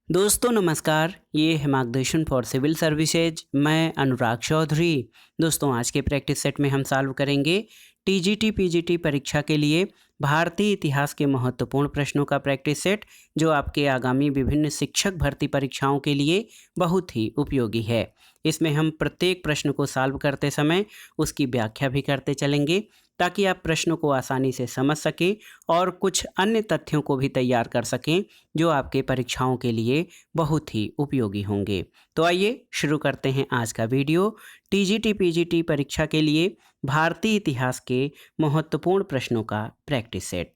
दोस्तों नमस्कार, ये है मार्गदर्शन फॉर सिविल सर्विसेज। मैं अनुराग चौधरी। दोस्तों आज के प्रैक्टिस सेट में हम सॉल्व करेंगे टीजीटी पीजीटी परीक्षा के लिए भारतीय इतिहास के महत्वपूर्ण प्रश्नों का प्रैक्टिस सेट, जो आपके आगामी विभिन्न शिक्षक भर्ती परीक्षाओं के लिए बहुत ही उपयोगी है। इसमें हम प्रत्येक प्रश्न को सॉल्व करते समय उसकी व्याख्या भी करते चलेंगे, ताकि आप प्रश्नों को आसानी से समझ सकें और कुछ अन्य तथ्यों को भी तैयार कर सकें, जो आपके परीक्षाओं के लिए बहुत ही उपयोगी होंगे। तो आइए शुरू करते हैं आज का वीडियो। टीजीटी पीजीटी परीक्षा के लिए भारतीय इतिहास के महत्वपूर्ण प्रश्नों का प्रैक्टिस सेट।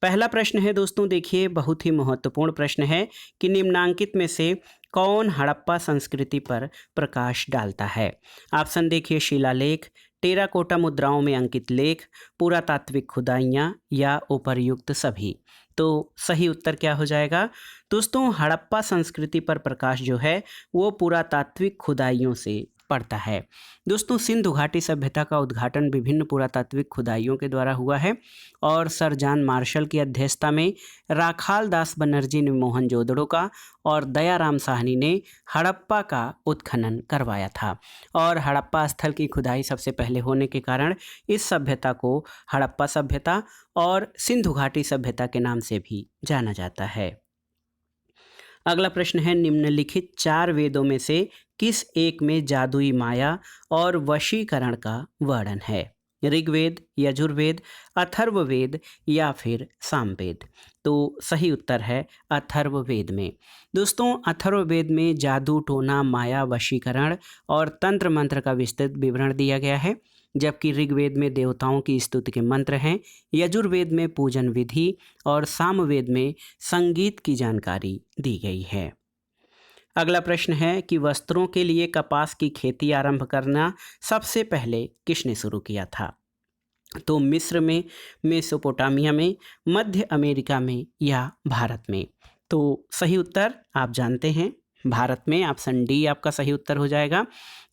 पहला प्रश्न है दोस्तों, देखिए बहुत ही महत्वपूर्ण प्रश्न है कि निम्नांकित में से कौन हड़प्पा संस्कृति पर प्रकाश डालता है। ऑप्शन देखिए, शिलालेख, टेराकोटा मुद्राओं में अंकित लेख, पुरातात्विक खुदाइयाँ या उपर्युक्त सभी। तो सही उत्तर क्या हो जाएगा दोस्तों? हड़प्पा संस्कृति पर प्रकाश जो है वो पुरातात्विक खुदाइयों से पड़ता है। दोस्तों सिंधु घाटी सभ्यता का उद्घाटन विभिन्न पुरातात्विक खुदाइयों के द्वारा हुआ है और सर जॉन मार्शल की अध्यक्षता में राखाल दास बनर्जी ने मोहनजोदड़ो का और दयाराम साहनी ने हड़प्पा का उत्खनन करवाया था। और हड़प्पा स्थल की खुदाई सबसे पहले होने के कारण इस सभ्यता को हड़प्पा सभ्यता और सिंधु घाटी सभ्यता के नाम से भी जाना जाता है। अगला प्रश्न है, निम्नलिखित 4 वेदों में से किस एक में जादुई माया और वशीकरण का वर्णन है? ऋग्वेद, यजुर्वेद, अथर्ववेद या फिर सामवेद। तो सही उत्तर है अथर्ववेद में। दोस्तों अथर्ववेद में जादू टोना माया वशीकरण और तंत्र मंत्र का विस्तृत विवरण दिया गया है, जबकि ऋग्वेद में देवताओं की स्तुति के मंत्र हैं, यजुर्वेद में पूजन विधि और सामवेद में संगीत की जानकारी दी गई है। अगला प्रश्न है कि वस्त्रों के लिए कपास की खेती आरंभ करना सबसे पहले किसने शुरू किया था? तो मिस्र में, मेसोपोटामिया में, मध्य अमेरिका में या भारत में। तो सही उत्तर आप जानते हैं भारत में। ऑप्शन डी आपका सही उत्तर हो जाएगा।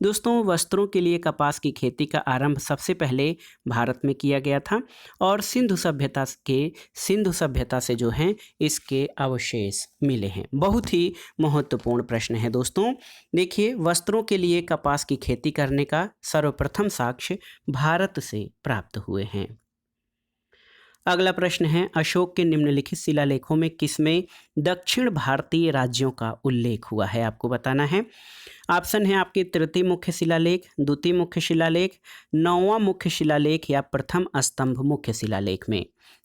दोस्तों वस्त्रों के लिए कपास की खेती का आरंभ सबसे पहले भारत में किया गया था और सिंधु सभ्यता से जो हैं इसके अवशेष मिले हैं। बहुत ही महत्वपूर्ण प्रश्न है दोस्तों। देखिए वस्त्रों के लिए कपास की खेती करने का सर्वप्रथम साक्ष्य भारत से प्राप्त हुए हैं। अगला प्रश्न है, अशोक के निम्नलिखित शिलालेखों में किसमें दक्षिण भारतीय राज्यों का उल्लेख हुआ है? आपको बताना है। ऑप्शन है आपके तृतीय मुख्य शिलालेख, द्वितीय मुख्य शिलालेख, नौवां मुख्य शिलालेख या प्रथम स्तंभ मुख्य शिलालेख में।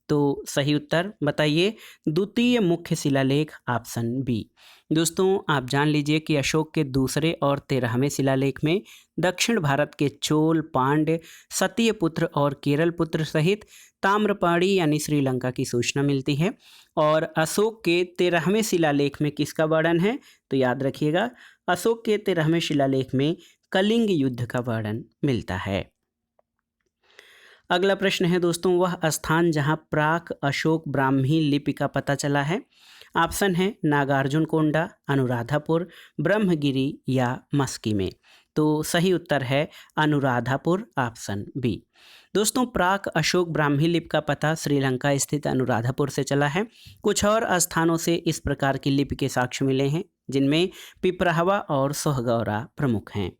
तो सही उत्तर बताइए द्वितीय मुख्य शिलालेख, ऑप्शन बी। दोस्तों आप जान लीजिए कि अशोक के दूसरे और 13वें शिलालेख में दक्षिण भारत के चोल, पांड्य, सत्यपुत्र और केरल पुत्र सहित ताम्रपाणी यानी श्रीलंका की सूचना मिलती है। और अशोक के 13वें शिलालेख में किसका वर्णन है? तो याद रखिएगा अशोक के 13वें शिलालेख में कलिंग युद्ध का वर्णन मिलता है। अगला प्रश्न है दोस्तों, वह स्थान जहां प्राक अशोक ब्राह्मी लिपि का पता चला है। ऑप्शन है नागार्जुन कोंडा, अनुराधापुर, ब्रह्मगिरी या मस्की में। तो सही उत्तर है अनुराधापुर, ऑप्शन बी। दोस्तों प्राक अशोक ब्राह्मी लिपि का पता श्रीलंका स्थित अनुराधापुर से चला है। कुछ और स्थानों से इस प्रकार की लिपि के साक्ष्य मिले हैं, जिनमें पिपराहवा और सोहगौरा प्रमुख हैं।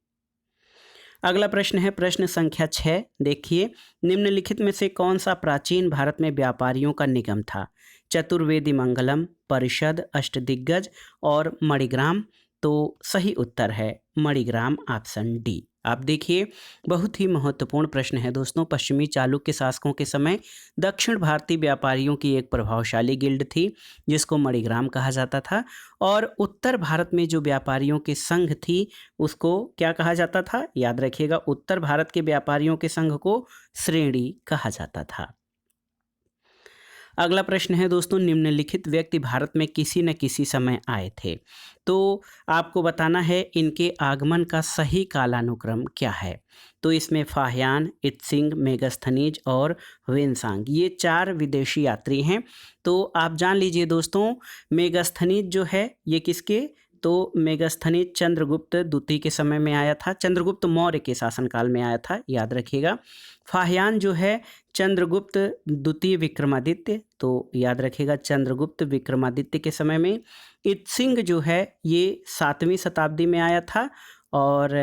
अगला प्रश्न है प्रश्न संख्या 6। देखिए निम्नलिखित में से कौन सा प्राचीन भारत में व्यापारियों का निगम था? चतुर्वेदी मंगलम, परिषद, अष्टदिग्गज और मणिग्राम। तो सही उत्तर है मणिग्राम, ऑप्शन डी। आप देखिए बहुत ही महत्वपूर्ण प्रश्न है दोस्तों। पश्चिमी चालुक्य शासकों के समय दक्षिण भारतीय व्यापारियों की एक प्रभावशाली गिल्ड थी, जिसको मणिग्राम कहा जाता था। और उत्तर भारत में जो व्यापारियों की संघ थी उसको क्या कहा जाता था? याद रखिएगा उत्तर भारत के व्यापारियों के संघ को श्रेणी कहा जाता था। अगला प्रश्न है दोस्तों, निम्नलिखित व्यक्ति भारत में किसी न किसी समय आए थे। तो आपको बताना है इनके आगमन का सही कालानुक्रम क्या है। तो इसमें फाहियान, इत्सिंग, मेगस्थनीज और वेनसांग, ये 4 विदेशी यात्री हैं। तो आप जान लीजिए दोस्तों मेगस्थनीज जो है ये किसके? तो मेगास्थनीज चंद्रगुप्त द्वितीय के समय में आया था, चंद्रगुप्त मौर्य के शासनकाल में आया था, याद रखिएगा। फाहियान जो है चंद्रगुप्त द्वितीय विक्रमादित्य, तो याद रखिएगा चंद्रगुप्त विक्रमादित्य के समय में। इत्सिंग जो है ये 7वीं शताब्दी में आया था। और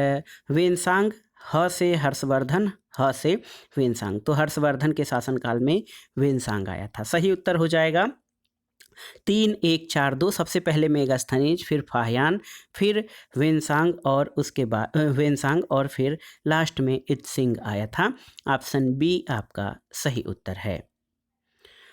वेनसांग ह से हर्षवर्धन, ह से वेनसांग, तो हर्षवर्धन के शासनकाल में वेनसांग आया था। सही उत्तर हो जाएगा 3, 1, 4, 2। सबसे पहले मेगास्थनीज, फिर फाहियान, फिर वेनसांग और उसके बाद वेनसांग और फिर लास्ट में इत्सिंग आया था। ऑप्शन बी आपका सही उत्तर है।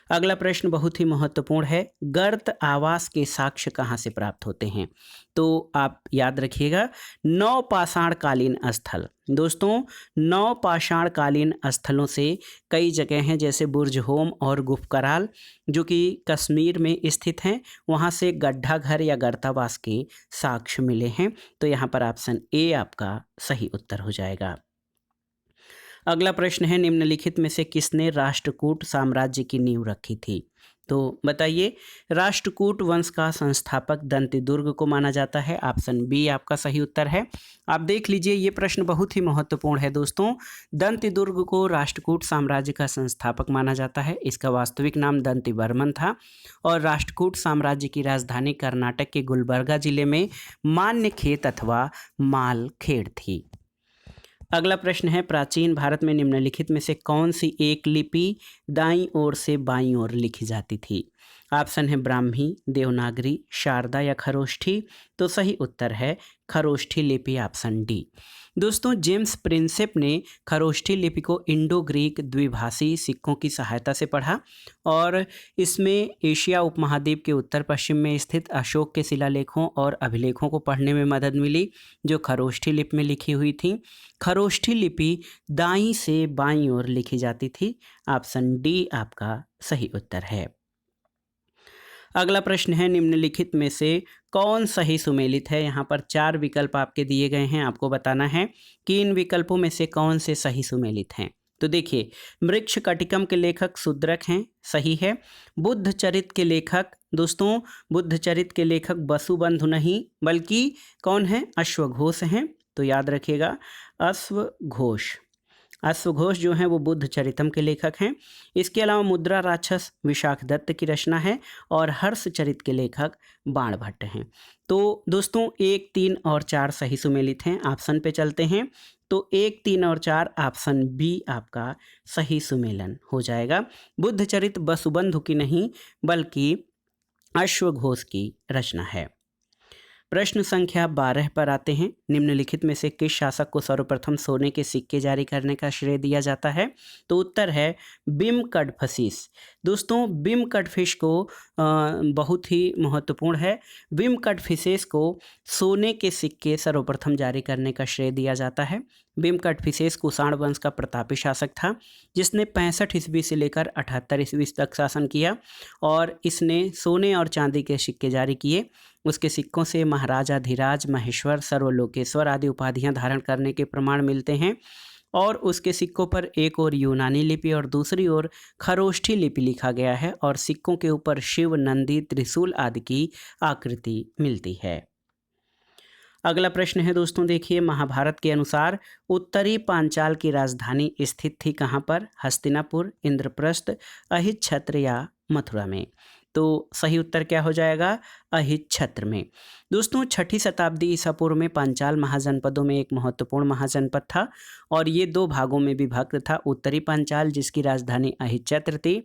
अगला प्रश्न बहुत ही महत्वपूर्ण है, गर्त आवास के साक्ष्य कहाँ से प्राप्त होते हैं? तो आप याद रखिएगा नवपाषाणकालीन स्थल। दोस्तों नवपाषाणकालीन स्थलों से कई जगह हैं, जैसे बुर्ज होम और गुफकराल जो कि कश्मीर में स्थित हैं, वहाँ से गड्ढा घर या गर्तावास के साक्ष्य मिले हैं। तो यहाँ पर ऑप्शन ए आपका सही उत्तर हो जाएगा। अगला प्रश्न है, निम्नलिखित में से किसने राष्ट्रकूट साम्राज्य की नींव रखी थी? तो बताइए, राष्ट्रकूट वंश का संस्थापक दंतिदुर्ग को माना जाता है। ऑप्शन बी आपका सही उत्तर है। आप देख लीजिए, ये प्रश्न बहुत ही महत्वपूर्ण है दोस्तों। दंतिदुर्ग को राष्ट्रकूट साम्राज्य का संस्थापक माना जाता है। इसका वास्तविक नाम दंतिवर्मन था और राष्ट्रकूट साम्राज्य की राजधानी कर्नाटक के गुलबर्गा जिले में मान्यखेत अथवा मालखेड़ थी। अगला प्रश्न है, प्राचीन भारत में निम्नलिखित में से कौन सी एक लिपि दाईं ओर से बाईं ओर लिखी जाती थी? ऑप्शन है ब्राह्मी, देवनागरी, शारदा या खरोष्ठी। तो सही उत्तर है खरोष्ठी लिपि, ऑप्शन डी। दोस्तों जेम्स प्रिंसेप ने खरोष्ठी लिपि को इंडो ग्रीक द्विभाषी सिक्कों की सहायता से पढ़ा और इसमें एशिया उपमहाद्वीप के उत्तर पश्चिम में स्थित अशोक के शिलालेखों और अभिलेखों को पढ़ने में मदद मिली जो खरोष्ठी लिपि में लिखी हुई थी। खरोष्ठी लिपि दाईं से बाईं ओर लिखी जाती थी। ऑप्शन डी आपका सही उत्तर है। अगला प्रश्न है, निम्नलिखित में से कौन सही सुमेलित है? यहाँ पर 4 विकल्प आपके दिए गए हैं, आपको बताना है कि इन विकल्पों में से कौन से सही सुमेलित हैं। तो देखिए, वृक्ष कटिकम के लेखक शूद्रक हैं, सही है। बुद्ध चरित के लेखक, दोस्तों बुद्ध चरित के लेखक वसुबंधु नहीं बल्कि कौन है? अश्वघोष हैं। तो याद रखिएगा अश्वघोष। अश्वघोष जो हैं वो बुद्ध चरितम के लेखक हैं। इसके अलावा मुद्रा राक्षस विशाखदत्त की रचना है और हर्षचरित के लेखक बाणभट्ट हैं। तो दोस्तों 1, 3 और 4 सही सुमेलित हैं। ऑप्शन पे चलते हैं। तो 1, 3 और 4 ऑप्शन बी आपका सही सुमेलन हो जाएगा। बुद्ध चरित वसुबंधु की नहीं बल्कि अश्वघोष की रचना है। प्रश्न संख्या 12 पर आते हैं, निम्नलिखित में से किस शासक को सर्वप्रथम सोने के सिक्के जारी करने का श्रेय दिया जाता है? तो उत्तर है बिम कडफिस। दोस्तों बिम कडफिस को बहुत ही महत्वपूर्ण है। बिम कडफिसेस को सोने के सिक्के सर्वप्रथम जारी करने का श्रेय दिया जाता है। बिम कडफिसेस कुषाण वंश का प्रतापी शासक था जिसने 65 ईस्वी से लेकर 78 ईस्वी तक शासन किया और इसने सोने और चांदी के सिक्के जारी किए। उसके सिक्कों से महाराजाधिराज, महेश्वर, सर्वलोकेश्वर आदि उपाधियां धारण करने के प्रमाण मिलते हैं और उसके सिक्कों पर एक ओर यूनानी लिपि और दूसरी ओर खरोष्ठी लिपि लिखा गया है और सिक्कों के ऊपर शिव, नंदी, त्रिशूल आदि की आकृति मिलती है। अगला प्रश्न है दोस्तों, देखिए, महाभारत के अनुसार उत्तरी पांचाल की राजधानी स्थित थी कहाँ पर? हस्तिनापुर, इंद्रप्रस्थ, अहिच्छत्र या मथुरा में? तो सही उत्तर क्या हो जाएगा? अहिच्छत्र में। दोस्तों 6ठी शताब्दी ईसा पूर्व में पांचाल महाजनपदों में एक महत्वपूर्ण महाजनपद था और ये 2 भागों में विभक्त था। उत्तरी पांचाल जिसकी राजधानी अहिच्छत्र थी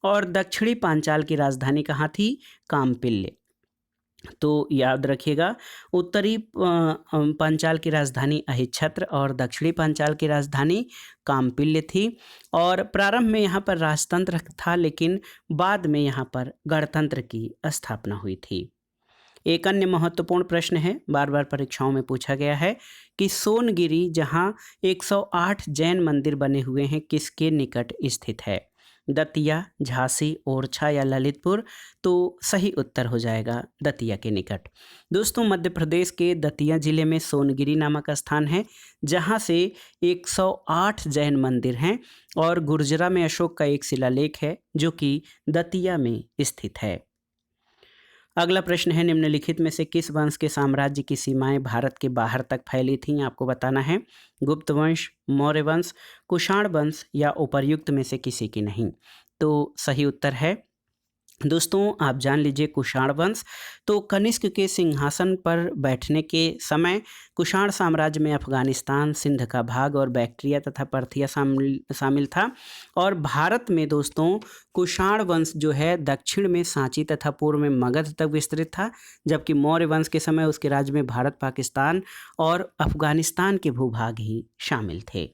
और दक्षिणी पांचाल की राजधानी कहाँ थी? कामपिल्य। तो याद रखिएगा उत्तरी पांचाल की राजधानी अहिच्छत्र और दक्षिणी पांचाल की राजधानी कामपिल्य थी और प्रारंभ में यहाँ पर राजतंत्र था लेकिन बाद में यहाँ पर गणतंत्र की स्थापना हुई थी। एक अन्य महत्वपूर्ण प्रश्न है, बार बार परीक्षाओं में पूछा गया है कि सोनगिरी जहाँ 108 जैन मंदिर बने हुए हैं किसके निकट स्थित है? दतिया, झांसी, ओरछा या ललितपुर? तो सही उत्तर हो जाएगा दतिया के निकट। दोस्तों मध्य प्रदेश के दतिया जिले में सोनगिरी नामक स्थान है जहां से 108 जैन मंदिर हैं और गुर्जरा में अशोक का एक शिलालेख है जो कि दतिया में स्थित है। अगला प्रश्न है, निम्नलिखित में से किस वंश के साम्राज्य की सीमाएं भारत के बाहर तक फैली थीं? आपको बताना है। गुप्त वंश, मौर्य वंश, कुषाण वंश या उपर्युक्त में से किसी की नहीं। तो सही उत्तर है दोस्तों, आप जान लीजिए कुषाण वंश। तो कनिष्क के सिंहासन पर बैठने के समय कुषाण साम्राज्य में अफगानिस्तान, सिंध का भाग और बैक्ट्रिया तथा पर्थिया शामिल था। और भारत में दोस्तों कुषाण वंश जो है दक्षिण में सांची तथा पूर्व में मगध तक विस्तृत था, जबकि मौर्य वंश के समय उसके राज्य में भारत, पाकिस्तान और अफगानिस्तान के भूभाग ही शामिल थे।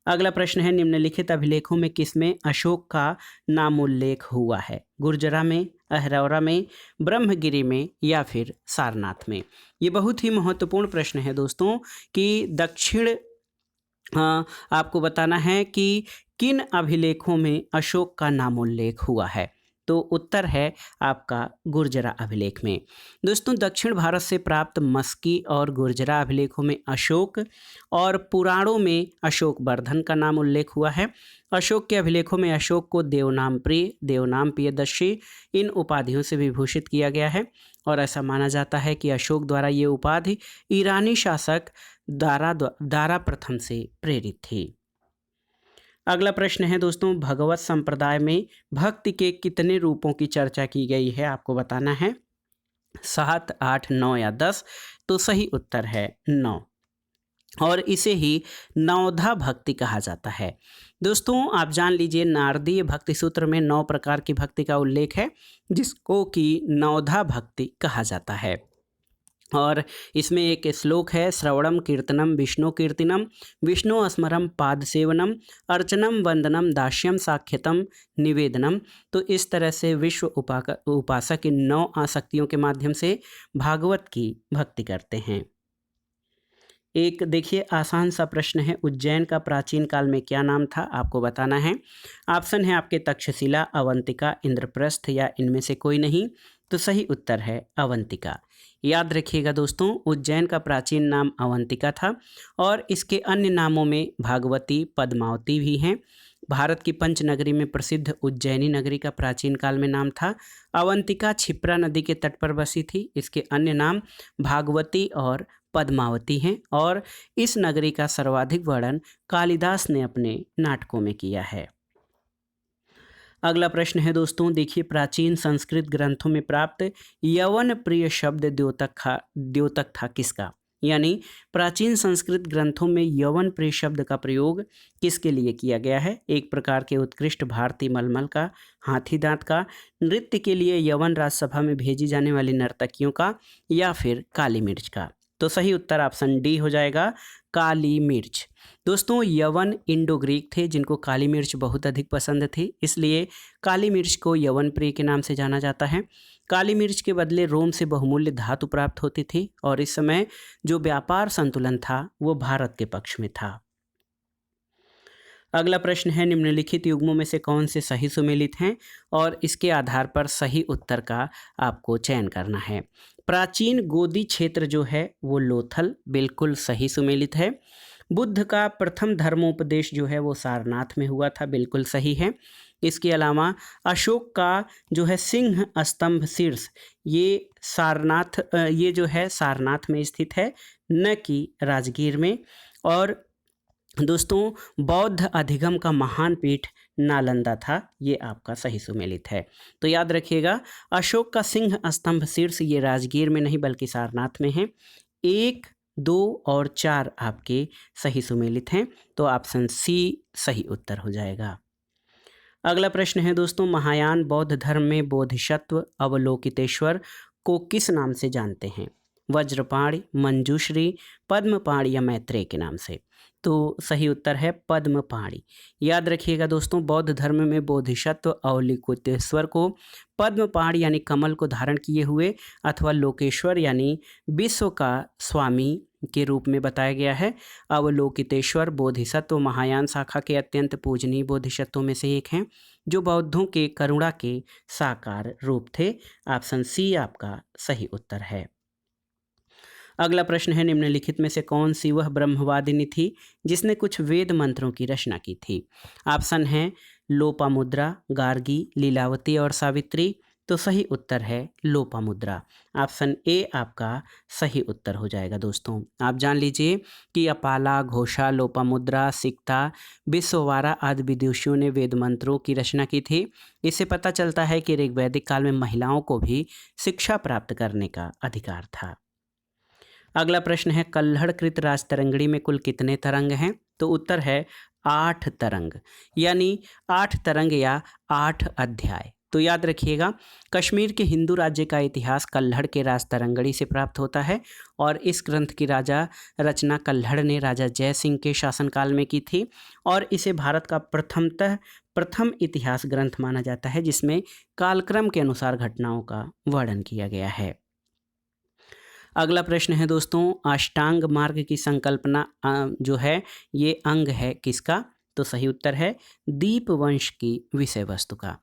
अगला प्रश्न है, निम्नलिखित अभिलेखों में किसमें अशोक का नामोल्लेख हुआ है? गुर्जरा में, अहरौरा में, ब्रह्मगिरी में या फिर सारनाथ में? ये बहुत ही महत्वपूर्ण प्रश्न है दोस्तों कि दक्षिण आपको बताना है कि किन अभिलेखों में अशोक का नामोल्लेख हुआ है। तो उत्तर है आपका गुर्जरा अभिलेख में। दोस्तों दक्षिण भारत से प्राप्त मस्की और गुर्जरा अभिलेखों में अशोक और पुराणों में अशोक वर्धन का नाम उल्लेख हुआ है। अशोक के अभिलेखों में अशोक को देवनाम प्रिय, देवनाम प्रियदर्शी इन उपाधियों से विभूषित किया गया है और ऐसा माना जाता है कि अशोक द्वारा ये उपाधि ईरानी शासक दारा प्रथम से प्रेरित थी। अगला प्रश्न है दोस्तों, भगवत संप्रदाय में भक्ति के कितने रूपों की चर्चा की गई है? आपको बताना है। 7, 8, 9 या 10? तो सही उत्तर है 9 और इसे ही नवधा भक्ति कहा जाता है। दोस्तों आप जान लीजिए नारदीय भक्ति सूत्र में 9 प्रकार की भक्ति का उल्लेख है जिसको कि नवधा भक्ति कहा जाता है। और इसमें एक श्लोक है, श्रवणम कीर्तनम विष्णु कीर्तनम विष्णु स्मरम पाद सेवनम अर्चनम वंदनम दास्यम साख्यतम निवेदनम। तो इस तरह से विश्व उपासक इन 9 आसक्तियों के माध्यम से भागवत की भक्ति करते हैं। एक देखिए आसान सा प्रश्न है, उज्जैन का प्राचीन काल में क्या नाम था? आपको बताना है। ऑप्शन है आपके तक्षशिला, अवंतिका, इंद्रप्रस्थ या इनमें से कोई नहीं। तो सही उत्तर है अवंतिका। याद रखिएगा दोस्तों, उज्जैन का प्राचीन नाम अवंतिका था और इसके अन्य नामों में भागवती, पद्मावती भी हैं। भारत की पंचनगरी में प्रसिद्ध उज्जैनी नगरी का प्राचीन काल में नाम था अवंतिका, क्षिप्रा नदी के तट पर बसी थी। इसके अन्य नाम भागवती और पद्मावती हैं और इस नगरी का सर्वाधिक वर्णन कालिदास ने अपने नाटकों में किया है। अगला प्रश्न है दोस्तों, देखिए प्राचीन संस्कृत ग्रंथों में प्राप्त यवन प्रिय शब्द द्योतक था किसका? यानी प्राचीन संस्कृत ग्रंथों में यवन प्रिय शब्द का प्रयोग किसके लिए किया गया है? एक प्रकार के उत्कृष्ट भारतीय मलमल का, हाथी दांत का, नृत्य के लिए यवन राजसभा में भेजी जाने वाली नर्तकियों का या फिर काली मिर्च का? तो सही उत्तर ऑप्शन डी हो जाएगा, काली मिर्च। दोस्तों यवन इंडो ग्रीक थे जिनको काली मिर्च बहुत अधिक पसंद थी, इसलिए काली मिर्च को यवन प्रिय के नाम से जाना जाता है। काली मिर्च के बदले रोम से बहुमूल्य धातु प्राप्त होती थी और इस समय जो व्यापार संतुलन था वो भारत के पक्ष में था। अगला प्रश्न है, निम्नलिखित युग्मों में से कौन से सही सुमेलित हैं और इसके आधार पर सही उत्तर का आपको चयन करना है। प्राचीन गोदी क्षेत्र जो है वो लोथल, बिल्कुल सही सुमेलित है। बुद्ध का प्रथम धर्मोपदेश जो है वो सारनाथ में हुआ था, बिल्कुल सही है। इसके अलावा अशोक का जो है सिंह स्तंभ शीर्ष ये ये जो है सारनाथ में स्थित है, न कि राजगीर में। और दोस्तों बौद्ध अधिगम का महान पीठ नालंदा था, ये आपका सही सुमेलित है। तो याद रखिएगा अशोक का सिंह स्तंभ शीर्ष ये राजगीर में नहीं बल्कि सारनाथ में है। 1, 2 और 4 आपके सही सुमेलित हैं, तो ऑप्शन सी सही उत्तर हो जाएगा। अगला प्रश्न है दोस्तों, महायान बौद्ध धर्म में बोधिसत्व अवलोकितेश्वर को किस नाम से जानते हैं? वज्रपाणि, मंजूश्री, पद्मपाणि या मैत्रेय के नाम से? तो सही उत्तर है पद्मपाणि। याद रखिएगा दोस्तों, बौद्ध धर्म में बोधिसत्व अवलोकितेश्वर को पद्मपाणि यानी कमल को धारण किए हुए अथवा लोकेश्वर यानी विश्व का स्वामी के रूप में बताया गया है। अवलोकितेश्वर बोधिसत्व महायान शाखा के अत्यंत पूजनीय बोधिसत्वों में से एक हैं जो बौद्धों के करुणा के साकार रूप थे। ऑप्शन सी आपका सही उत्तर है। अगला प्रश्न है, निम्नलिखित में से कौन सी वह ब्रह्मवादिनी थी जिसने कुछ वेद मंत्रों की रचना की थी? ऑप्शन है लोपामुद्रा, गार्गी, लीलावती और सावित्री, तो सही उत्तर है लोपामुद्रा। ऑप्शन ए आपका सही उत्तर हो जाएगा। दोस्तों आप जान लीजिए कि अपाला, घोषा, लोपामुद्रा, सिक्ता, बिस्ववारा आदि विदुषियों ने वेद मंत्रों की रचना की थी। इससे पता चलता है कि ऋग्वैदिक काल में महिलाओं को भी शिक्षा प्राप्त करने का अधिकार था। अगला प्रश्न है कल्हड़कृत राजतरंगिणी में कुल कितने तरंग हैं? तो उत्तर है 8 तरंग, यानी 8 तरंग या 8 अध्याय। तो याद रखिएगा, कश्मीर के हिंदू राज्य का इतिहास कल्हड़ के राजतरंगिणी से प्राप्त होता है और इस ग्रंथ की रचना कल्हड़ ने राजा जय सिंह के शासनकाल में की थी और इसे भारत का प्रथम इतिहास ग्रंथ माना जाता है जिसमें कालक्रम के अनुसार घटनाओं का वर्णन किया गया है। अगला प्रश्न है दोस्तों, अष्टांग मार्ग की संकल्पना जो है ये अंग है किसका? तो सही उत्तर है दीपवंश की विषय वस्तु का।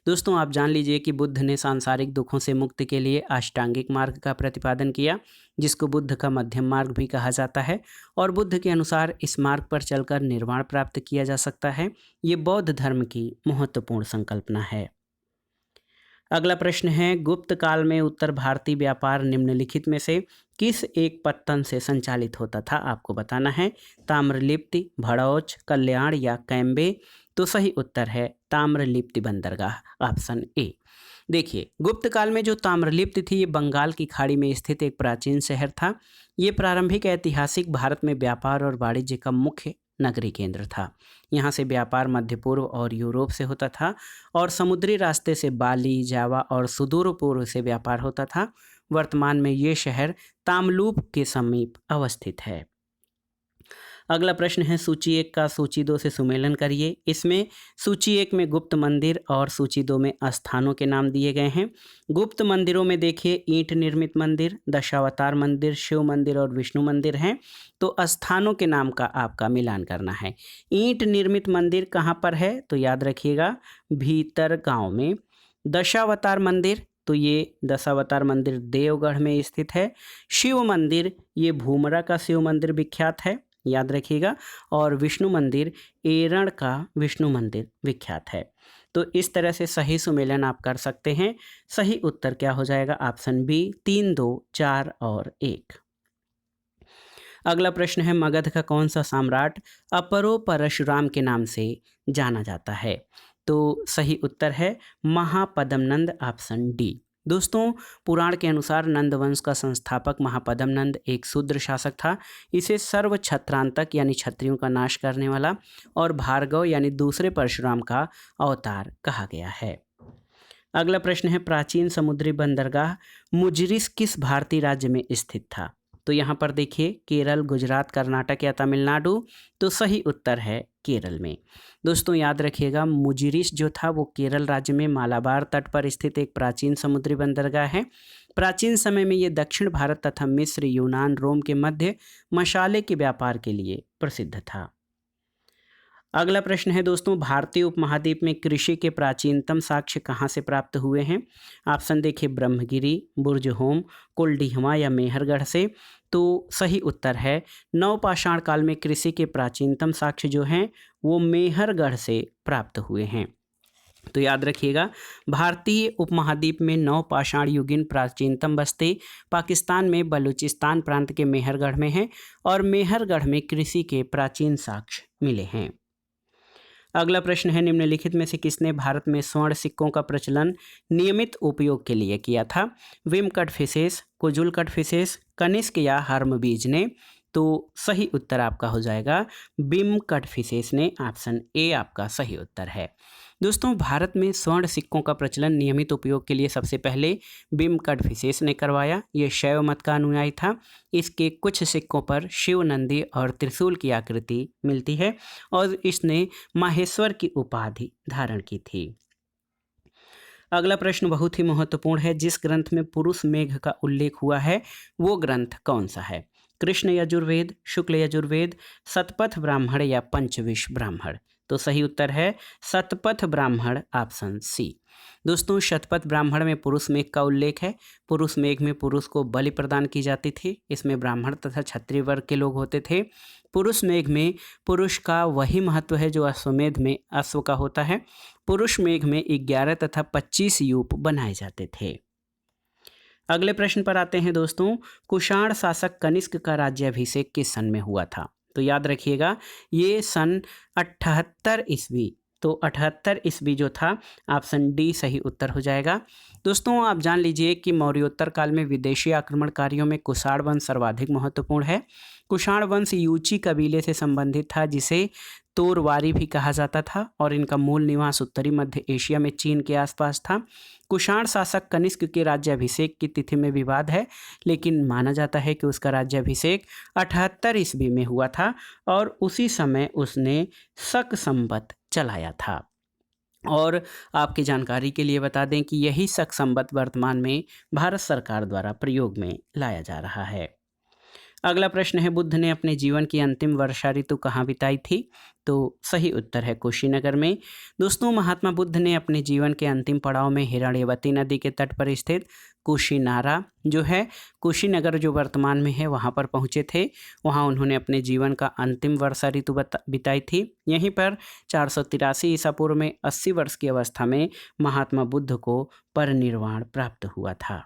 दोस्तों आप जान लीजिए कि बुद्ध ने सांसारिक दुखों से मुक्ति के लिए अष्टांगिक मार्ग का प्रतिपादन किया, जिसको बुद्ध का मध्यम मार्ग भी कहा जाता है और बुद्ध के अनुसार इस मार्ग पर चलकर निर्वाण प्राप्त किया जा सकता है। ये बौद्ध धर्म की महत्वपूर्ण संकल्पना है। अगला प्रश्न है गुप्त काल में उत्तर भारतीय व्यापार निम्नलिखित में से किस एक पत्तन से संचालित होता था? आपको बताना है। ताम्रलिप्ति, भड़ौच, कल्याण या कैम्बे? तो सही उत्तर है ताम्रलिप्ति बंदरगाह, ऑप्शन ए। देखिए, गुप्त काल में जो ताम्रलिप्ति थी ये बंगाल की खाड़ी में स्थित एक प्राचीन शहर था। ये प्रारंभिक ऐतिहासिक भारत में व्यापार और वाणिज्य का मुख्य नगरीय केंद्र था। यहाँ से व्यापार मध्य पूर्व और यूरोप से होता था और समुद्री रास्ते से बाली, जावा और सुदूर पूर्व से व्यापार होता था। वर्तमान में ये शहर तामलूप के समीप अवस्थित है। अगला प्रश्न है सूची 1 का सूची 2 से सुमेलन करिए। इसमें सूची 1 में गुप्त मंदिर और सूची 2 में स्थानों के नाम दिए गए हैं। गुप्त मंदिरों में देखिए ईंट निर्मित मंदिर, दशावतार मंदिर, शिव मंदिर और विष्णु मंदिर हैं। तो स्थानों के नाम का आपका मिलान करना है। ईंट निर्मित मंदिर कहाँ पर है? तो याद रखिएगा भीतर गांव में। दशावतार मंदिर, तो ये दशावतार मंदिर देवगढ़ में स्थित है। शिव मंदिर, ये भूमरा का शिव मंदिर विख्यात है, याद रखिएगा। और विष्णु मंदिर, एरण का विष्णु मंदिर विख्यात है। तो इस तरह से सही सुमेलन आप कर सकते हैं। सही उत्तर क्या हो जाएगा? ऑप्शन बी 3, 2, 4 और 1। अगला प्रश्न है मगध का कौन सा सम्राट अपरो परशुराम के नाम से जाना जाता है? तो सही उत्तर है महापद्मनंद, ऑप्शन डी। दोस्तों पुराण के अनुसार नंद वंश का संस्थापक महापद्म नंद एक शूद्र शासक था। इसे सर्व छत्रांतक यानी क्षत्रियों का नाश करने वाला और भार्गव यानी दूसरे परशुराम का अवतार कहा गया है। अगला प्रश्न है प्राचीन समुद्री बंदरगाह मुजिरिस किस भारतीय राज्य में स्थित था? तो यहाँ पर देखिए केरल, गुजरात, कर्नाटक या तमिलनाडु? तो सही उत्तर है केरल में। दोस्तों याद रखिएगा मुजिरिस जो था वो केरल राज्य में मालाबार तट पर स्थित एक प्राचीन समुद्री बंदरगाह है। प्राचीन समय में ये दक्षिण भारत तथा मिस्र, यूनान, रोम के मध्य मसाले के व्यापार के लिए प्रसिद्ध था। अगला प्रश्न है दोस्तों भारतीय उपमहाद्वीप में कृषि के प्राचीनतम साक्ष्य कहाँ से प्राप्त हुए हैं? ऑप्शन देखिए ब्रह्मगिरी, बुर्जहोम, कोल्डिहमा या मेहरगढ़ से? तो सही उत्तर है नवपाषाण काल में कृषि के प्राचीनतम साक्ष्य जो हैं वो मेहरगढ़ से प्राप्त हुए हैं। तो याद रखिएगा भारतीय उपमहाद्वीप में नवपाषाण युगीन प्राचीनतम बस्ती पाकिस्तान में बलूचिस्तान प्रांत के मेहरगढ़ में है और मेहरगढ़ में कृषि के प्राचीन साक्ष्य मिले हैं। अगला प्रश्न है निम्नलिखित में से किसने भारत में स्वर्ण सिक्कों का प्रचलन नियमित उपयोग के लिए किया था? विम कटफिसेस, कुजुल कटफिसेस, कनिष्क या हर्मबीज ने? तो सही उत्तर आपका हो जाएगा बिम कटफिसेस ने, ऑप्शन ए आपका सही उत्तर है। दोस्तों भारत में स्वर्ण सिक्कों का प्रचलन नियमित उपयोग के लिए सबसे पहले बिम कटफिसेस ने करवाया। ये शैव मत का अनुयायी था। इसके कुछ सिक्कों पर शिव, नंदी और त्रिशूल की आकृति मिलती है और इसने माहेश्वर की उपाधि धारण की थी। अगला प्रश्न बहुत ही महत्वपूर्ण है। जिस ग्रंथ में पुरुष मेघ का उल्लेख हुआ है वो ग्रंथ कौन सा है? कृष्ण यजुर्वेद, शुक्ल यजुर्वेद, शतपथ ब्राह्मण या पंचविश ब्राह्मण? तो सही उत्तर है शतपथ ब्राह्मण, ऑप्शन सी। दोस्तों शतपथ ब्राह्मण में पुरुष मेघ का उल्लेख है। पुरुष मेघ में पुरुष को बलि प्रदान की जाती थी। इसमें ब्राह्मण तथा क्षत्रिय वर्ग के लोग होते थे। पुरुष मेघ में पुरुष का वही महत्व है जो अश्वमेध में अश्व का होता है। पुरुष मेघ में 11 तथा 25 यूप बनाए जाते थे। अगले प्रश्न पर आते हैं दोस्तों, कुषाण शासक कनिष्क का राज्याभिषेक किस सन में हुआ था? तो याद रखिएगा ये सन 78 ईस्वी। तो 78 ईस्वी जो था, ऑप्शन डी सही उत्तर हो जाएगा। दोस्तों आप जान लीजिए कि मौर्योत्तर काल में विदेशी आक्रमणकारियों में कुषाण वंश सर्वाधिक महत्वपूर्ण है। कुषाण वंश यूची कबीले से संबंधित था, जिसे तोरवारी भी कहा जाता था, और इनका मूल निवास उत्तरी मध्य एशिया में चीन के आसपास था। कुषाण शासक कनिष्क के राज्याभिषेक की तिथि में विवाद है, लेकिन माना जाता है कि उसका राज्याभिषेक 78 ईस्वी में हुआ था और उसी समय उसने शक संवत चलाया था। और आपकी जानकारी के लिए बता दें कि यही शक संवत वर्तमान में भारत सरकार द्वारा प्रयोग में लाया जा रहा है। अगला प्रश्न है, बुद्ध ने अपने जीवन की अंतिम वर्षा ऋतु कहाँ बिताई थी? तो सही उत्तर है कुशीनगर में। दोस्तों महात्मा बुद्ध ने अपने जीवन के अंतिम पड़ाव में हिरण्यवती नदी के तट पर स्थित कुशीनारा जो है, कुशीनगर जो वर्तमान में है, वहाँ पर पहुँचे थे। वहाँ उन्होंने अपने जीवन का अंतिम वर्षा ऋतु बिताई थी। यहीं पर 483 ईसा पूर्व में 80 वर्ष की अवस्था में महात्मा बुद्ध को परिनिर्वाण प्राप्त हुआ था।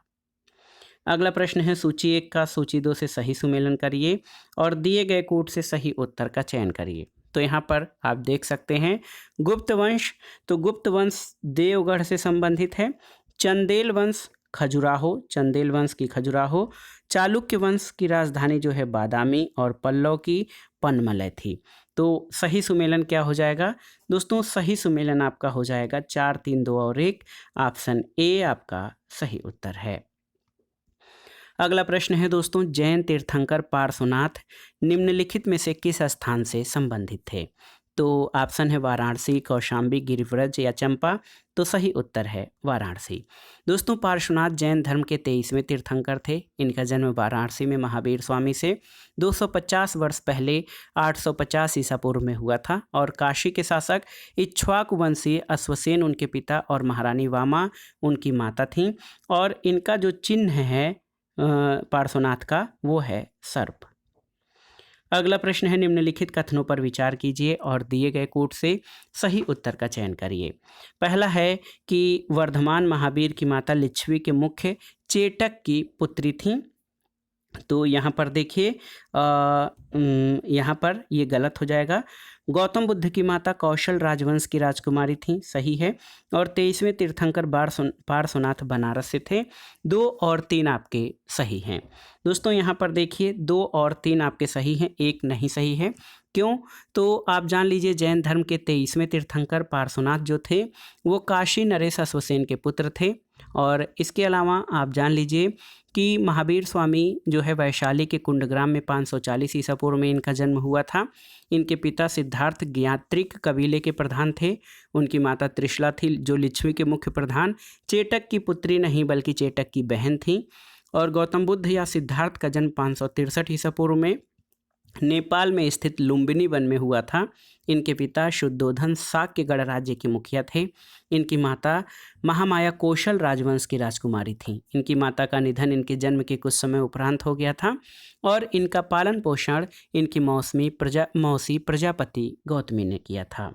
अगला प्रश्न है, सूची 1 का सूची 2 से सही सुमेलन करिए और दिए गए कोड से सही उत्तर का चयन करिए। तो यहाँ पर आप देख सकते हैं गुप्त वंश, तो गुप्त वंश देवगढ़ से संबंधित है। चंदेल वंश खजुराहो, चंदेल वंश की खजुराहो। चालुक्य वंश की राजधानी जो है बादामी, और पल्लव की पनमलय थी। तो सही सुमेलन क्या हो जाएगा दोस्तों? सही सुमेलन आपका हो जाएगा 4, 3, 2 और 1। ऑप्शन ए आपका सही उत्तर है। अगला प्रश्न है दोस्तों, जैन तीर्थंकर पार्श्वनाथ निम्नलिखित में से किस स्थान से संबंधित थे? तो ऑप्शन है वाराणसी, कौशाम्बी, गिरिव्रज या चंपा। तो सही उत्तर है वाराणसी। दोस्तों पार्श्वनाथ जैन धर्म के 23वें तीर्थंकर थे। इनका जन्म वाराणसी में महावीर स्वामी से 250 वर्ष पहले 850 ईसा पूर्व में हुआ था, और काशी के शासक इक्ष्वाकु वंशीय अश्वसेन उनके पिता और महारानी वामा उनकी माता थीं। और इनका जो चिन्ह है पार्श्वनाथ का, वो है सर्प। अगला प्रश्न है, निम्नलिखित कथनों पर विचार कीजिए और दिए गए कोड से सही उत्तर का चयन करिए। पहला है कि वर्धमान महावीर की माता लिच्छवी के मुख्य चेटक की पुत्री थीं। तो यहाँ पर देखिए यहाँ पर ये गलत हो जाएगा। गौतम बुद्ध की माता कौशल राजवंश की राजकुमारी थी, सही है। और 23वें तीर्थंकर पार्श्वनाथ बनारस से थे। 2 और 3 आपके सही हैं। दोस्तों यहाँ पर देखिए 2 और 3 आपके सही हैं, 1 नहीं सही है। क्यों? तो आप जान लीजिए जैन धर्म के 23वें तीर्थंकर पार्श्वनाथ जो थे वो काशी नरेश अश्वसेन के पुत्र थे। और इसके अलावा आप जान लीजिए कि महावीर स्वामी जो है वैशाली के कुंडग्राम में 540 ईसा पूर्व में इनका जन्म हुआ था। इनके पिता सिद्धार्थ ज्ञात्रिक कबीले के प्रधान थे। उनकी माता त्रिशला थी जो लिच्छवी के मुख्य प्रधान चेटक की पुत्री नहीं बल्कि चेटक की बहन थी। और गौतम बुद्ध या सिद्धार्थ का जन्म 563 ईसा पूर्व में नेपाल में स्थित लुम्बिनी वन में हुआ था। इनके पिता शुद्धोधन शाक्य गणराज्य के मुखिया थे। इनकी माता महामाया कौशल राजवंश की राजकुमारी थी। इनकी माता का निधन इनके जन्म के कुछ समय उपरांत हो गया था और इनका पालन पोषण इनकी मौसी प्रजापति गौतमी ने किया था।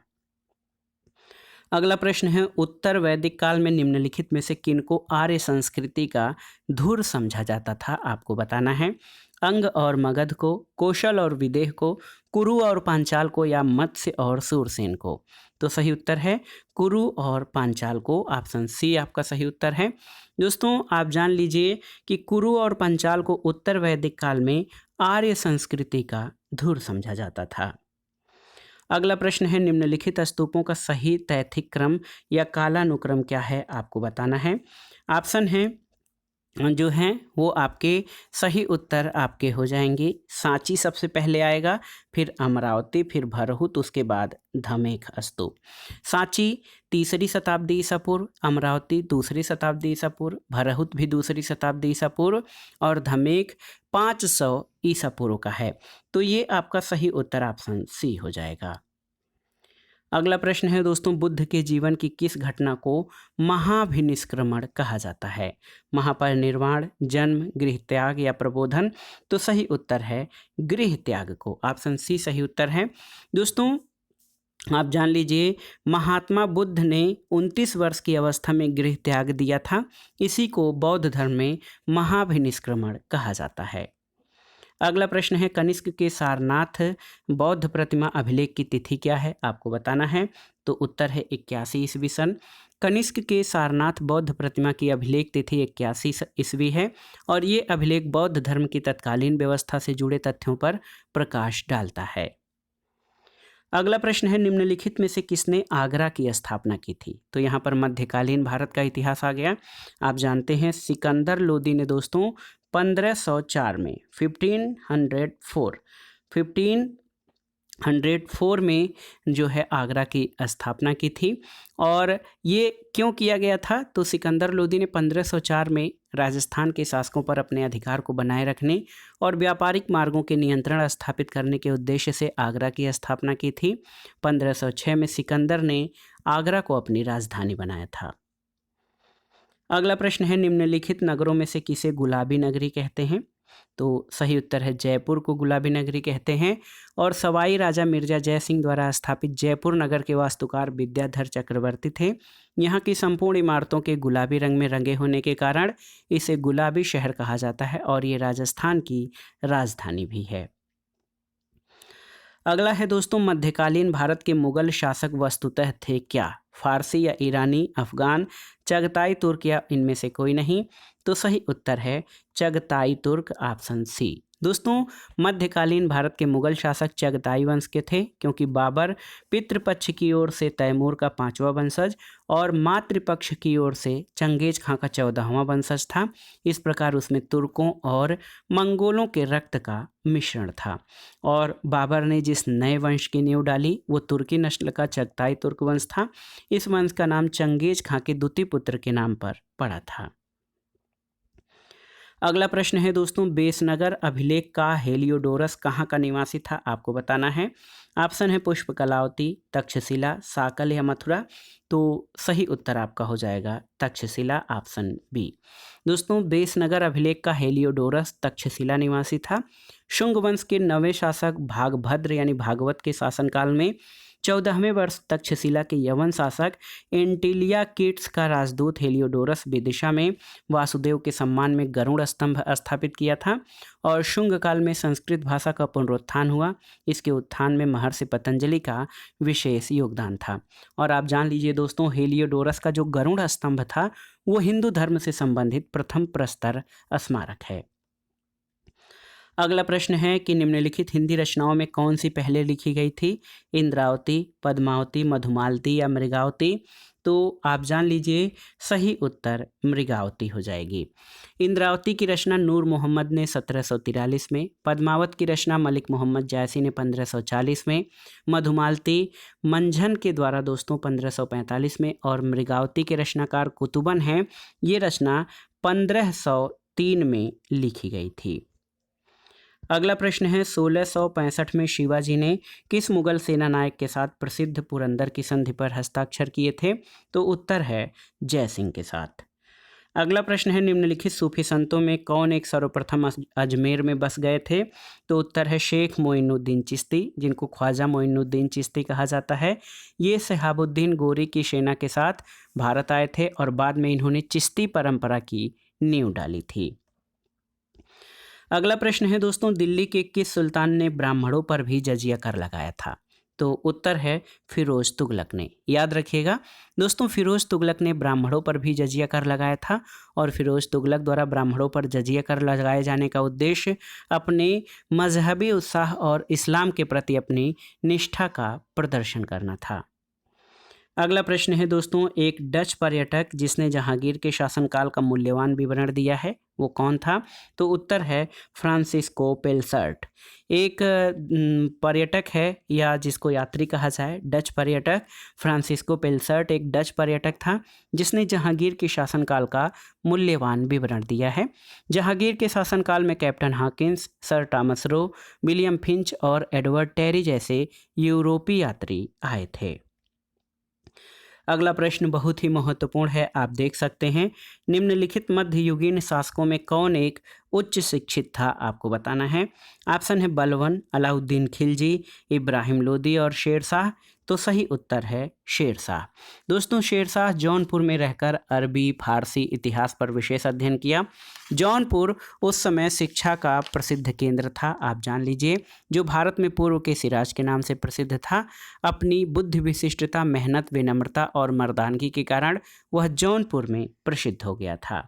अगला प्रश्न है, उत्तर वैदिक काल में निम्नलिखित में से किनको आर्य संस्कृति का धुर समझा जाता था? आपको बताना है। अंग और मगध को, कौशल और विदेह को, कुरु और पांचाल को, या मत्स्य और सूरसेन को। तो सही उत्तर है कुरु और पांचाल को। ऑप्शन सी आपका सही उत्तर है। दोस्तों आप जान लीजिए कि कुरु और पांचाल को उत्तर वैदिक काल में आर्य संस्कृति का धुर समझा जाता था। अगला प्रश्न है, निम्नलिखित स्तूपों का सही तैथिक क्रम या कालानुक्रम क्या है? आपको बताना है। ऑप्शन है जो हैं वो आपके सही उत्तर आपके हो जाएंगे। सांची सबसे पहले आएगा, फिर अमरावती, फिर भरहुत, उसके बाद धमेख स्तूप। सांची 3री शताब्दी ईसा पूर्व, अमरावती 2री शताब्दी ईसा पूर्व, भरहुत भी 2री शताब्दी ईसा पूर्व, और धमेख 500 ईसा पूर्व का है। तो ये आपका सही उत्तर ऑप्शन सी हो जाएगा। अगला प्रश्न है दोस्तों, बुद्ध के जीवन की किस घटना को महाभिनिष्क्रमण कहा जाता है? महापरिनिर्वाण, जन्म, गृह त्याग या प्रबोधन? तो सही उत्तर है गृह त्याग को। ऑप्शन सी सही उत्तर है। दोस्तों आप जान लीजिए, महात्मा बुद्ध ने 29 वर्ष की अवस्था में गृह त्याग दिया था। इसी को बौद्ध धर्म में महाभिनिष्क्रमण कहा जाता है। अगला प्रश्न है, कनिष्क के सारनाथ बौद्ध प्रतिमा अभिलेख की तिथि क्या है, आपको बताना है। तो उत्तर है 81 ईस्वी सन। कनिष्क के सारनाथ बौद्ध प्रतिमा की अभिलेख तिथि 81 ईस्वी है और ये अभिलेख बौद्ध धर्म की तत्कालीन व्यवस्था से जुड़े तथ्यों पर प्रकाश डालता है। अगला प्रश्न है, निम्नलिखित में से किसने आगरा की स्थापना की थी। तो यहाँ पर मध्यकालीन भारत का इतिहास आ गया। आप जानते हैं सिकंदर लोदी ने दोस्तों 1504 में 1504 में जो है आगरा की स्थापना की थी। और ये क्यों किया गया था, तो सिकंदर लोदी ने 1504 में राजस्थान के शासकों पर अपने अधिकार को बनाए रखने और व्यापारिक मार्गों के नियंत्रण स्थापित करने के उद्देश्य से आगरा की स्थापना की थी। 1506 में सिकंदर ने आगरा को अपनी राजधानी बनाया था। अगला प्रश्न है, निम्नलिखित नगरों में से किसे गुलाबी नगरी कहते हैं। तो सही उत्तर है जयपुर को गुलाबी नगरी कहते हैं। और सवाई राजा मिर्जा जय सिंह द्वारा स्थापित जयपुर नगर के वास्तुकार विद्याधर चक्रवर्ती थे। यहाँ की संपूर्ण इमारतों के गुलाबी रंग में रंगे होने के कारण इसे गुलाबी शहर कहा जाता है और ये राजस्थान की राजधानी भी है। अगला है दोस्तों, मध्यकालीन भारत के मुगल शासक वस्तुतः थे क्या। फारसी या ईरानी, अफगान, चगताई तुर्क या इनमें से कोई नहीं। तो सही उत्तर है चगताई तुर्क, ऑप्शन सी। दोस्तों, मध्यकालीन भारत के मुगल शासक चगताई वंश के थे, क्योंकि बाबर पितृपक्ष की ओर से तैमूर का 5वां वंशज और मातृपक्ष की ओर से चंगेज खां का 14वां वंशज था। इस प्रकार उसमें तुर्कों और मंगोलों के रक्त का मिश्रण था। और बाबर ने जिस नए वंश की नींव डाली वो तुर्की नस्ल का चगताई तुर्क वंश था। इस वंश का नाम चंगेज खां के द्वितीय पुत्र के नाम पर पड़ा था। अगला प्रश्न है दोस्तों, बेसनगर अभिलेख का हेलियोडोरस कहाँ का निवासी था, आपको बताना है। ऑप्शन है पुष्पकलावती, तक्षशिला, साकल या मथुरा। तो सही उत्तर आपका हो जाएगा तक्षशिला, ऑप्शन बी। दोस्तों, बेसनगर अभिलेख का हेलियोडोरस तक्षशिला निवासी था। शुंग वंश के 9वें शासक भागभद्र यानी भागवत के शासनकाल में 14वें वर्ष तक्षशिला के यवन शासक एंटिलिया किट्स का राजदूत हेलियोडोरस विदिशा में वासुदेव के सम्मान में गरुड़ स्तंभ स्थापित किया था। और शुंग काल में संस्कृत भाषा का पुनरुत्थान हुआ। इसके उत्थान में महर्षि पतंजलि का विशेष योगदान था। और आप जान लीजिए दोस्तों, हेलियोडोरस का जो गरुड़ स्तंभ था वो हिंदू धर्म से संबंधित प्रथम प्रस्तर स्मारक है। अगला प्रश्न है कि निम्नलिखित हिंदी रचनाओं में कौन सी पहले लिखी गई थी। इंद्रावती, पद्मावती, मधुमालती या मृगावती। तो आप जान लीजिए सही उत्तर मृगावती हो जाएगी। इंद्रावती की रचना नूर मोहम्मद ने 1743 में, पद्मावत की रचना मलिक मोहम्मद जायसी ने 1540 में, मधुमालती मंझन के द्वारा दोस्तों 1545 में और मृगावती के रचनाकार कुतुबन हैं। ये रचना 1503 में लिखी गई थी। अगला प्रश्न है, 1665 में शिवाजी ने किस मुगल सेना नायक के साथ प्रसिद्ध पुरंदर की संधि पर हस्ताक्षर किए थे। तो उत्तर है जय सिंह के साथ। अगला प्रश्न है, निम्नलिखित सूफी संतों में कौन एक सर्वप्रथम अजमेर में बस गए थे। तो उत्तर है शेख मोइनुद्दीन चिश्ती, जिनको ख्वाजा मोइनुद्दीन चिश्ती कहा जाता है। ये शहाबुद्दीन गोरी की सेना के साथ भारत आए थे और बाद में इन्होंने चिश्ती परंपरा की नींव डाली थी। अगला प्रश्न है दोस्तों, दिल्ली के किस सुल्तान ने ब्राह्मणों पर भी जजिया कर लगाया था। तो उत्तर है फिरोज तुगलक ने। याद रखिएगा दोस्तों, फिरोज तुगलक ने ब्राह्मणों पर भी जजिया कर लगाया था। और फिरोज तुगलक द्वारा ब्राह्मणों पर जजिया कर लगाए जाने का उद्देश्य अपने मजहबी उत्साह और इस्लाम के प्रति अपनी निष्ठा का प्रदर्शन करना था। अगला प्रश्न है दोस्तों, एक डच पर्यटक जिसने जहांगीर के शासनकाल का मूल्यवान विवरण दिया है वो कौन था। तो उत्तर है फ्रांसिस्को पेलसर्ट। एक पर्यटक है या जिसको यात्री कहा जाए, डच पर्यटक फ्रांसिस्को पेलसर्ट एक डच पर्यटक था जिसने जहांगीर के शासनकाल का मूल्यवान विवरण दिया है। जहांगीर के शासनकाल में captain Hawkins, sir Thomas Roe, William Finch और एडवर्ड टेरी जैसे यूरोपीय यात्री आए थे। अगला प्रश्न बहुत ही महत्वपूर्ण है, आप देख सकते हैं। निम्नलिखित मध्ययुगीन शासकों में कौन एक उच्च शिक्षित था, आपको बताना है। ऑप्शन है बलवन, अलाउद्दीन खिलजी, इब्राहिम लोदी और शेरशाह। तो सही उत्तर है शेरशाह। दोस्तों शेरशाह जौनपुर में रहकर अरबी फारसी इतिहास पर विशेष अध्ययन किया। जौनपुर उस समय शिक्षा का प्रसिद्ध केंद्र था, आप जान लीजिए, जो भारत में पूर्व के सिराज के नाम से प्रसिद्ध था। अपनी बुद्धि विशिष्टता, मेहनत, विनम्रता और मर्दानगी के कारण वह जौनपुर में प्रसिद्ध हो गया था।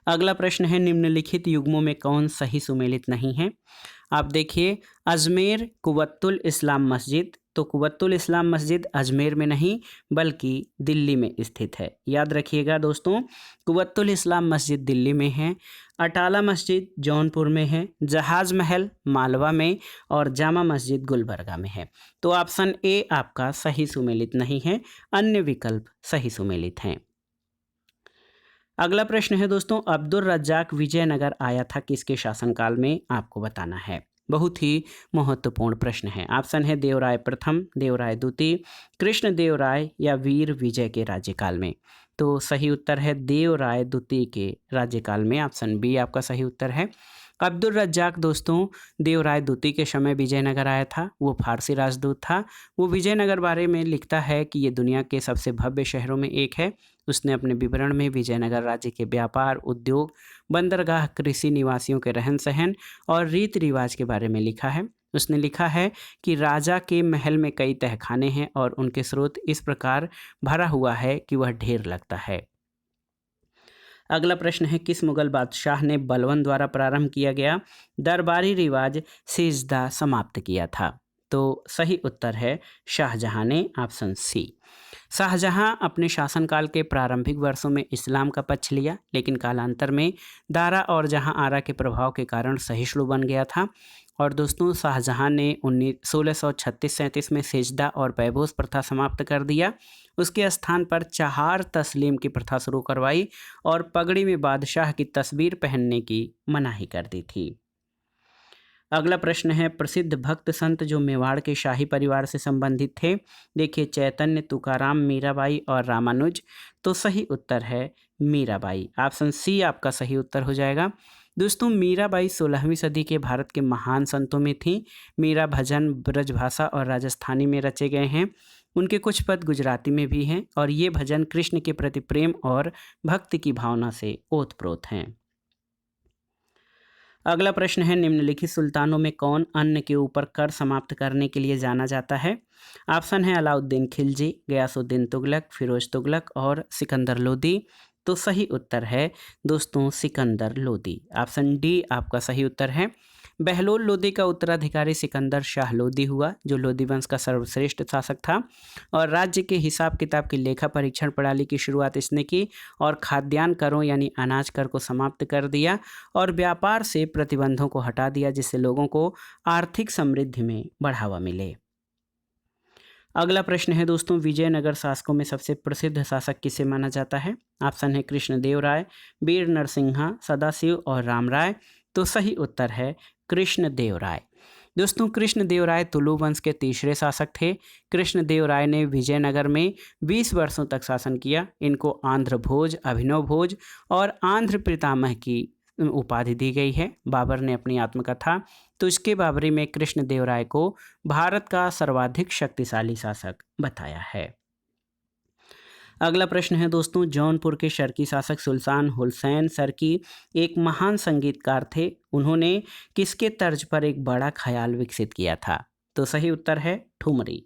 अगला प्रश्न है, निम्नलिखित युग्मों में कौन सही सुमेलित नहीं है? आप देखिए, अजमेर कुव्वतुल इस्लाम मस्जिद, तो कुव्वतुल इस्लाम मस्जिद अजमेर में नहीं बल्कि दिल्ली में स्थित है। याद रखिएगा दोस्तों, कुव्वतुल इस्लाम मस्जिद दिल्ली में है, अटाला मस्जिद जौनपुर में है, जहाज महल मालवा में और जामा मस्जिद गुलबर्गा में है। तो ऑप्शन ए आपका सही सुमेलित नहीं है, अन्य विकल्प सही सुमेलित हैं। अगला प्रश्न है दोस्तों, अब्दुल रज्जाक विजयनगर आया था किसके शासनकाल में? आपको बताना है। बहुत ही महत्वपूर्ण प्रश्न है। ऑप्शन है देवराय प्रथम, देवराय द्वितीय, कृष्णदेवराय या वीर विजय के राज्यकाल में। तो सही उत्तर है देवराय द्वितीय के राज्यकाल में। ऑप्शन बी आपका सही उत्तर है। अब्दुल रज्जाक दोस्तों देवराय द्वितीय के समय विजयनगर आया था। वो फारसी राजदूत था। वो विजयनगर बारे में लिखता है कि ये दुनिया के सबसे भव्य शहरों में एक है। उसने अपने विवरण में विजयनगर राज्य के व्यापार, उद्योग, बंदरगाह, कृषि, निवासियों के रहन सहन और रीति रिवाज के बारे में लिखा है। उसने लिखा है कि राजा के महल में कई तहखाने हैं और उनके स्रोत इस प्रकार भरा हुआ है कि वह ढेर लगता है। अगला प्रश्न है, किस मुगल बादशाह ने बलबन द्वारा प्रारंभ किया गया दरबारी रिवाज सिजदा समाप्त किया था? तो सही उत्तर है शाहजहां ने। Option C. शाहजहां अपने शासनकाल के प्रारंभिक वर्षों में इस्लाम का पक्ष लिया, लेकिन कालांतर में दारा और जहां आरा के प्रभाव के कारण सहिष्णु बन गया था। और दोस्तों शाहजहां ने 1636-37 में सेजदा और पैबोस प्रथा समाप्त कर दिया। उसके स्थान पर चहार तस्लीम की प्रथा शुरू करवाई और पगड़ी में बादशाह की तस्वीर पहनने की मनाही कर दी थी। अगला प्रश्न है, प्रसिद्ध भक्त संत जो मेवाड़ के शाही परिवार से संबंधित थे? देखिए, चैतन्य, तुकाराम, मीराबाई और रामानुज। तो सही उत्तर है मीराबाई। ऑप्शन सी आपका सही उत्तर हो जाएगा। दोस्तों मीराबाई 16वीं सदी के भारत के महान संतों में थी। मीरा भजन ब्रजभाषा और राजस्थानी में रचे गए हैं। उनके कुछ पद गुजराती में भी हैं और ये भजन कृष्ण के प्रति प्रेम और भक्ति की भावना से ओतप्रोत हैं। अगला प्रश्न है, निम्नलिखित सुल्तानों में कौन अन्न के ऊपर कर समाप्त करने के लिए जाना जाता है? ऑप्शन है अलाउद्दीन खिलजी, गयासुद्दीन तुगलक, फिरोज तुगलक और सिकंदर लोदी। तो सही उत्तर है दोस्तों सिकंदर लोदी। ऑप्शन डी आपका सही उत्तर है। बहलोल लोदी का उत्तराधिकारी सिकंदर शाह लोदी हुआ, जो लोदी वंश का सर्वश्रेष्ठ शासक था और राज्य के हिसाब किताब की लेखा परीक्षण प्रणाली की शुरुआत इसने की और खाद्यान्न करों यानी अनाज कर को समाप्त कर दिया और व्यापार से प्रतिबंधों को हटा दिया, जिससे लोगों को आर्थिक समृद्धि में बढ़ावा मिले। अगला प्रश्न है दोस्तों, विजयनगर शासकों में सबसे प्रसिद्ध शासक किसे माना जाता है? ऑप्शन है कृष्णदेवराय, वीर नरसिंहा, सदाशिव और रामराय। तो सही उत्तर है कृष्णदेवराय। दोस्तों कृष्णदेवराय तुलु वंश के तीसरे शासक थे। कृष्णदेवराय ने विजयनगर में 20 वर्षों तक शासन किया। इनको आंध्र भोज, अभिनव भोज और आंध्र पितामह की उपाधि दी गई है। बाबर ने अपनी आत्मकथा तुझके बाबरी में कृष्णदेवराय को भारत का सर्वाधिक शक्तिशाली शासक बताया है। अगला प्रश्न है दोस्तों, जौनपुर के शर्की शासक सुल्तान हुसैन शर्की एक महान संगीतकार थे। उन्होंने किसके तर्ज पर एक बड़ा ख्याल विकसित किया था? तो सही उत्तर है ठुमरी।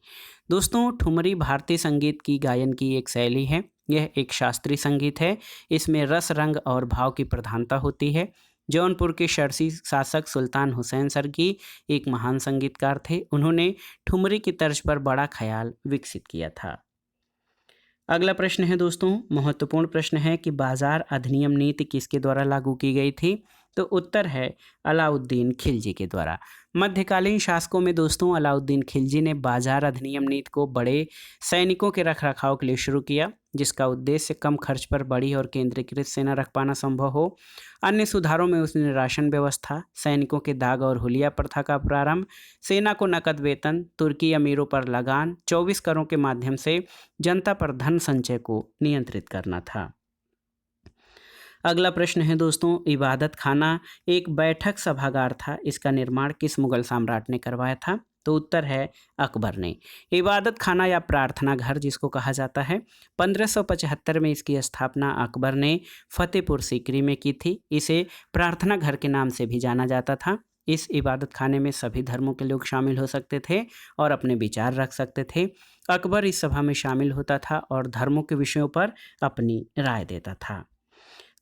दोस्तों ठुमरी भारतीय संगीत की गायन की एक शैली है। यह एक शास्त्रीय संगीत है। इसमें रस, रंग और भाव की प्रधानता होती है। जौनपुर के शर्की शासक सुल्तान हुसैन शर्की एक महान संगीतकार थे। उन्होंने ठुमरी की तर्ज पर बड़ा ख्याल विकसित किया था। अगला प्रश्न है दोस्तों, महत्वपूर्ण प्रश्न है कि बाजार अधिनियम नीति किसके द्वारा लागू की गई थी? तो उत्तर है अलाउद्दीन खिलजी के द्वारा। मध्यकालीन शासकों में दोस्तों अलाउद्दीन खिलजी ने बाजार अधिनियम नीति को बड़े सैनिकों के रखरखाव के लिए शुरू किया, जिसका उद्देश्य कम खर्च पर बड़ी और केंद्रीकृत सेना रख पाना संभव हो। अन्य सुधारों में उसने राशन व्यवस्था, सैनिकों के दाग और हुलिया प्रथा का प्रारंभ, सेना को नकद वेतन, तुर्की अमीरों पर लगान, 24 करों के माध्यम से जनता पर धन संचय को नियंत्रित करना था। अगला प्रश्न है दोस्तों, इबादत खाना एक बैठक सभागार था। इसका निर्माण किस मुगल सम्राट ने करवाया था? तो उत्तर है अकबर ने। इबादत खाना या प्रार्थना घर जिसको कहा जाता है, 1575 में इसकी स्थापना अकबर ने फतेहपुर सीकरी में की थी। इसे प्रार्थना घर के नाम से भी जाना जाता था। इस इबादत खाने में सभी धर्मों के लोग शामिल हो सकते थे और अपने विचार रख सकते थे। अकबर इस सभा में शामिल होता था और धर्मों के विषयों पर अपनी राय देता था।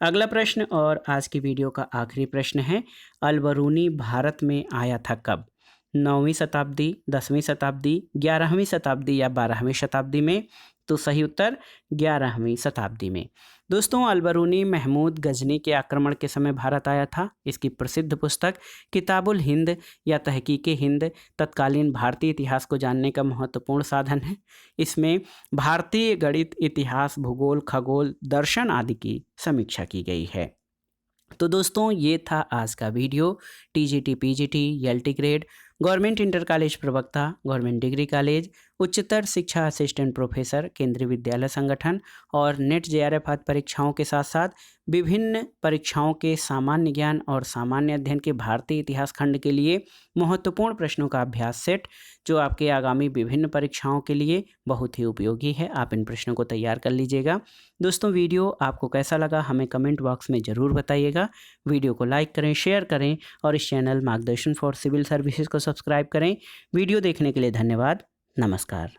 अगला प्रश्न और आज की वीडियो का आखिरी प्रश्न है, अलबरूनी भारत में आया था कब? 9वीं शताब्दी, 10वीं शताब्दी, 11वीं शताब्दी या 12वीं शताब्दी में? तो सही उत्तर 11वीं शताब्दी में। दोस्तों, अलबरूनी महमूद गजनी के आक्रमण के समय भारत आया था। इसकी प्रसिद्ध पुस्तक किताबुल हिंद या तहकीके हिंद तत्कालीन भारतीय इतिहास को जानने का महत्वपूर्ण साधन है। इसमें भारतीय गणित, इतिहास, भूगोल, खगोल, दर्शन आदि की समीक्षा की गई है। तो दोस्तों, ये था आज का video. TGT, PGT, LT grade, government inter college प्रवक्ता, गवर्नमेंट डिग्री कॉलेज, उच्चतर शिक्षा असिस्टेंट प्रोफेसर, केंद्रीय विद्यालय संगठन और नेट जेआरएफ आदि परीक्षाओं के साथ साथ विभिन्न परीक्षाओं के सामान्य ज्ञान और सामान्य अध्ययन के भारतीय इतिहास खंड के लिए महत्वपूर्ण प्रश्नों का अभ्यास सेट, जो आपके आगामी विभिन्न परीक्षाओं के लिए बहुत ही उपयोगी है। आप इन प्रश्नों को तैयार कर लीजिएगा। दोस्तों, वीडियो आपको कैसा लगा हमें कमेंट बॉक्स में ज़रूर बताइएगा। वीडियो को लाइक करें, शेयर करें और इस चैनल मार्गदर्शन फॉर सिविल सर्विसेज को सब्सक्राइब करें। वीडियो देखने के लिए धन्यवाद। नमस्कार।